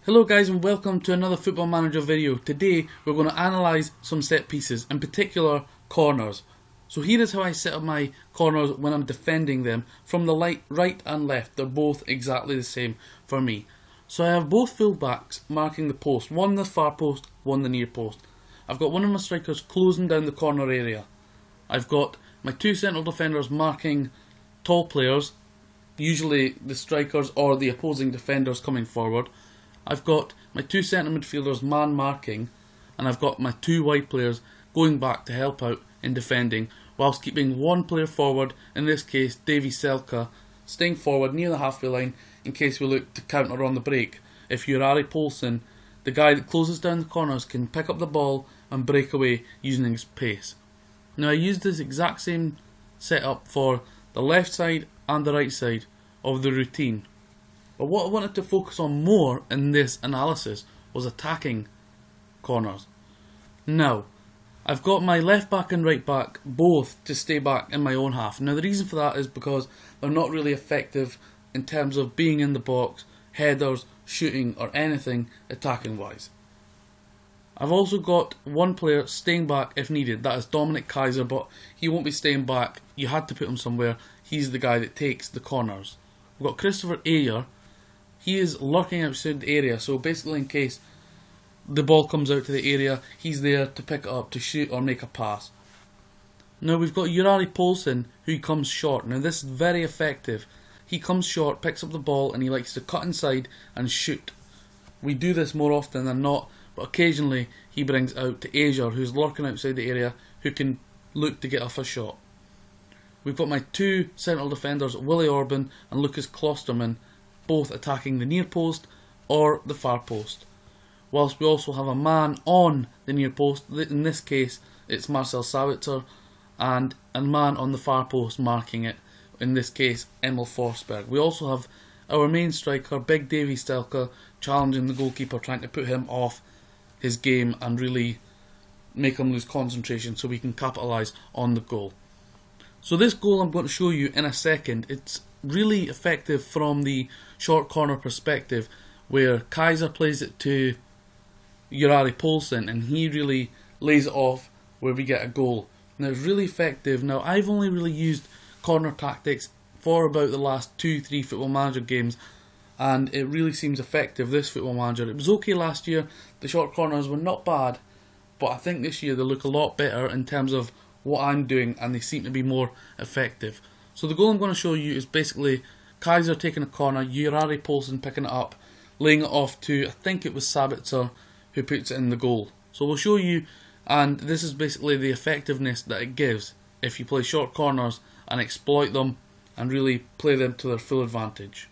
Hello guys and welcome to another Football Manager video. Today we're going to analyse some set pieces, in particular corners. So here is how I set up my corners when I'm defending them from the right and left. They're both exactly the same for me. So I have both full backs marking the post, one the far post, one the near post. I've got one of my strikers closing down the corner area. I've got my two central defenders marking tall players, usually the strikers or the opposing defenders coming forward. I've got my two centre midfielders man marking, and I've got my two wide players going back to help out in defending, whilst keeping one player forward, in this case Davie Selke, staying forward near the halfway line in case we look to counter on the break. If Juraj Poulsen, the guy that closes down the corners, can pick up the ball and break away using his pace. Now I used this exact same setup for the left side and the right side of the routine. But what I wanted to focus on more in this analysis was attacking corners. Now, I've got my left back and right back both to stay back in my own half. Now the reason for that is because they're not really effective in terms of being in the box, headers, shooting or anything attacking wise. I've also got one player staying back if needed, that is Dominik Kaiser, but he won't be staying back. You had to put him somewhere. He's the guy that takes the corners. We've got Kristoffer Ajer. He is lurking outside the area, so basically in case the ball comes out to the area, he's there to pick it up, to shoot or make a pass. Now we've got Juraj Poulsen, who comes short. Now this is very effective. He comes short, picks up the ball and he likes to cut inside and shoot. We do this more often than not, but occasionally he brings out to Ajer, who's lurking outside the area, who can look to get off a shot. We've got my two central defenders, Willi Orban and Lukas Klostermann, both attacking the near post or the far post. Whilst we also have a man on the near post, in this case it's Marcel Sabitzer, and a man on the far post marking it, in this case Emil Forsberg. We also have our main striker, Big Davie Selke, challenging the goalkeeper, trying to put him off his game and really make him lose concentration so we can capitalise on the goal. So this goal I'm going to show you in a second, it's really effective from the short corner perspective, where Kaiser plays it to Juraj Poulsen and he really lays it off where we get a goal. Now it's really effective. Now I've only really used corner tactics for about the last 2-3 Football Manager games, and it really seems effective this Football Manager. It was okay last year, the short corners were not bad, but I think this year they look a lot better in terms of what I'm doing and they seem to be more effective. So the goal I'm going to show you is basically Kaiser taking a corner, Juraj Poulsen picking it up, laying it off to, I think it was Sabitzer, who puts it in the goal. So we'll show you, and this is basically the effectiveness that it gives if you play short corners and exploit them and really play them to their full advantage.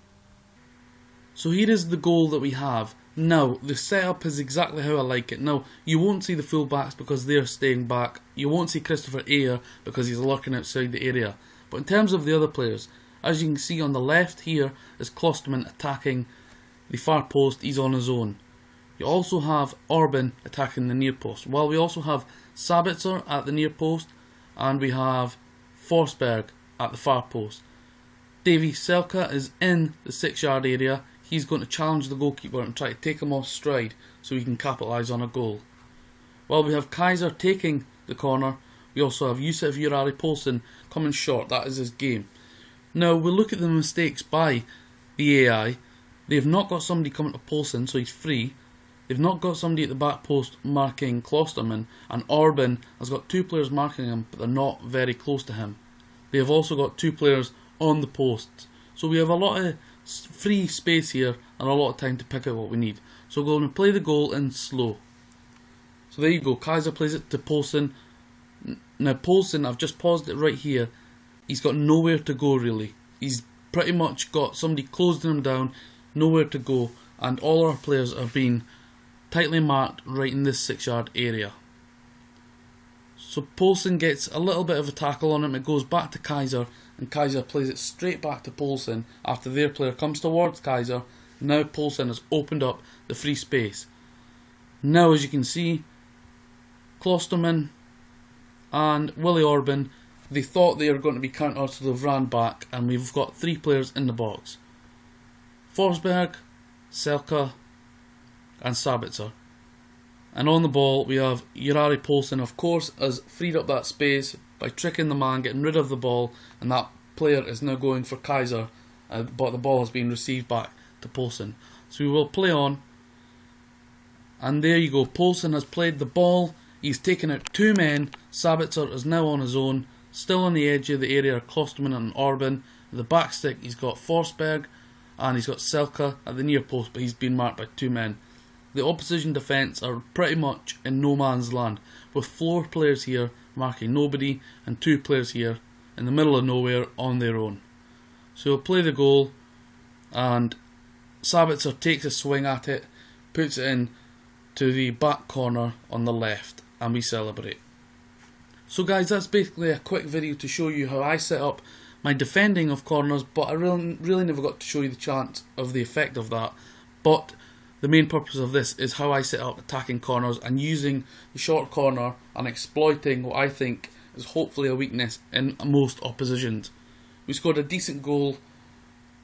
So here is the goal that we have. Now, the setup is exactly how I like it. Now, you won't see the full backs because they're staying back. You won't see Kristoffer Ajer because he's lurking outside the area. But in terms of the other players, as you can see on the left here is Klostermann attacking the far post, he's on his own. You also have Orban attacking the near post, while we also have Sabitzer at the near post and we have Forsberg at the far post. Davie Selke is in the 6-yard area. He's going to challenge the goalkeeper and try to take him off stride so he can capitalise on a goal. While we have Kaiser taking the corner, we also have Josef Juraj Poulsen coming short. That is his game. Now we'll look at the mistakes by the AI. They've not got somebody coming to Poulsen, so he's free. They've not got somebody at the back post marking Klostermann, and Orban has got two players marking him, but they're not very close to him. They have also got two players on the posts. So we have a lot of free space here and a lot of time to pick out what we need. So we're going to play the goal in slow. So there you go, Kaiser plays it to Poulsen. Now Poulsen, I've just paused it right here, he's got nowhere to go really. He's pretty much got somebody closing him down, nowhere to go, and all our players are being tightly marked right in this 6-yard area. So Poulsen gets a little bit of a tackle on him, it goes back to Kaiser, and Kaiser plays it straight back to Poulsen after their player comes towards Kaiser. Now Poulsen has opened up the free space. Now as you can see, Klostermann and Willi Orban, they thought they were going to be countered, so they've ran back, and we've got three players in the box. Forsberg, Selke and Sabitzer. And on the ball we have Jurari Poulsen, of course, has freed up that space by tricking the man, getting rid of the ball, and that player is now going for Kaiser, but the ball has been received back to Poulsen. So we will play on, and there you go, Poulsen has played the ball, he's taken out two men, Sabitzer is now on his own, still on the edge of the area are Klosterman and Orban. At the back stick he's got Forsberg and he's got Selke at the near post, but he's been marked by two men. The opposition defence are pretty much in no man's land, with 4 players here marking nobody and 2 players here in the middle of nowhere on their own. So he'll play the goal, and Sabitzer takes a swing at it, puts it in to the back corner on the left, and we celebrate. So guys, that's basically a quick video to show you how I set up my defending of corners, but I really never got to show you the chance of the effect of that. But the main purpose of this is how I set up attacking corners and using the short corner and exploiting what I think is hopefully a weakness in most oppositions. We scored a decent goal.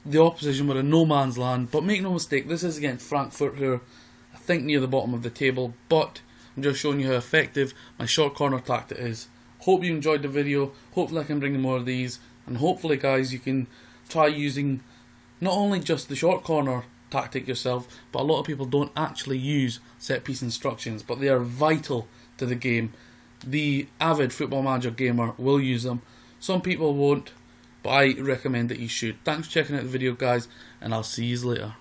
The opposition were in no man's land, but make no mistake, this is against Frankfurt, who are, I think, near the bottom of the table, but I'm just showing you how effective my short corner tactic is. Hope you enjoyed the video, hopefully I can bring you more of these, and hopefully guys you can try using not only just the short corner tactic yourself, but a lot of people don't actually use set piece instructions, but they are vital to the game. The avid Football Manager gamer will use them, some people won't, but I recommend that you should. Thanks for checking out the video guys, and I'll see you later.